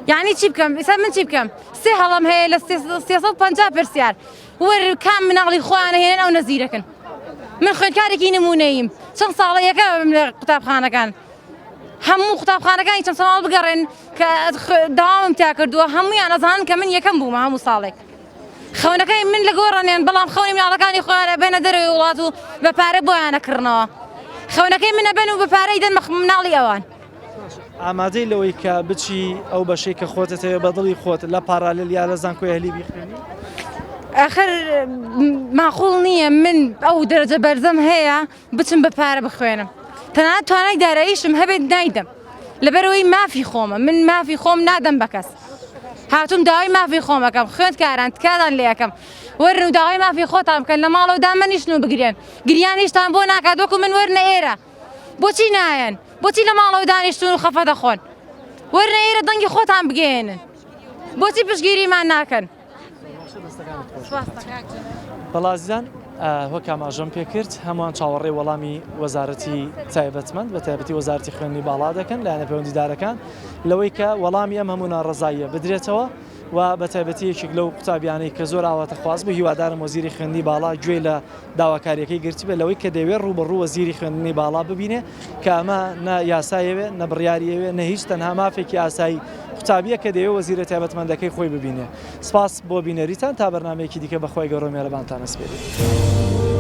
یعنی چی بکەم ئێستا من چی بکەم سێ هەڵم هەیە لە 350 پرسیار وەر کام مناڵی خۆیانە هێنن ئەو نەزیرەکەن من خوێندکارێکی نمونەییم چەند ساڵە یەکەم لە قوتابخانەکان هەموو قوتابخانەکانی چەند ساڵ بگەڕێن کە داوامم تا کردووە هەموویان ئەزانن کە من یەکەم بوومە هەموو ساڵێک خەونەکەی من لە گۆڕانیان بەڵام خەونی مناڵەکانی خۆیانە بێنە دەرەوەی وڵات و بە پارە بۆیانەکردنەوە خەونەکەی منە بن و بە پارەی دەن مناڵی ئەوان ئامادەی لەوەی کە بچی ئەو بەشەی کە خۆتەوە بە دڵی خۆت لە پارالل یا لە زانکۆی هەلی بیخوێنی آخر معقول نییە من ئەو دەرەجە بەرزەم هەیە بچم بە پارە بخوێنم تەنانەت توانای داراییشم هەبێت نایدەم لەبەرەوەی مافی خۆمە من مافی خۆم نادەم بە کەس هاتووم داوای مافی خۆمەکەم خوێندکاران تکاتان لێ یەکەم وەرن و داوای مافی خۆتان بکەن لە ماڵەوەدا منیشن و بگرێن گریانیشتان بۆ ناکات وەکو من وەرنە ئێرە بۆچی نایەن بۆچی لە ماڵەوە دانیشتون و خەفە دەخۆن وەرنە ئێرە دەنگی خۆتان بگێنن بۆچی پشگیریمان ناکەن بەڵازیان وەک ئاماژەم پێکرد هەمووان چاوەڕێی وەڵامی وەزارەتی تایبەتمەند بە تایبەتی وەزارەتی خوێندنی باڵا دەکەن لایەنە پەیوەندیدارەکان لەوەی کە وەڵامی ئەم هەموو ناڕەزاییە بدرێتەوە و بە تایبەتی یەکێک لەو قوتابیانەی کە زۆر ئاواتە خواست بوو هیوادارم وەزیری خوێندنی باڵا گوێ لە داواکاریەکەی گرتی بێت لەوەی کە دەوێت ڕوبەڕوو وەزیری خوێندنی باڵا ببینێ کە ئەمە نە یاسایەوێ نە بڕیاریەوێ نە هیچ تەنها مافێکی ئاسایی قوتابیە کە دەوێت وەزیرە تایبەتمەندەکەی خۆی ببینێ سپاس بۆ بینەریتان تا بەرنامەیەکی دیکە بەخوای گەورە میهرەبانتان ئەسپێرێت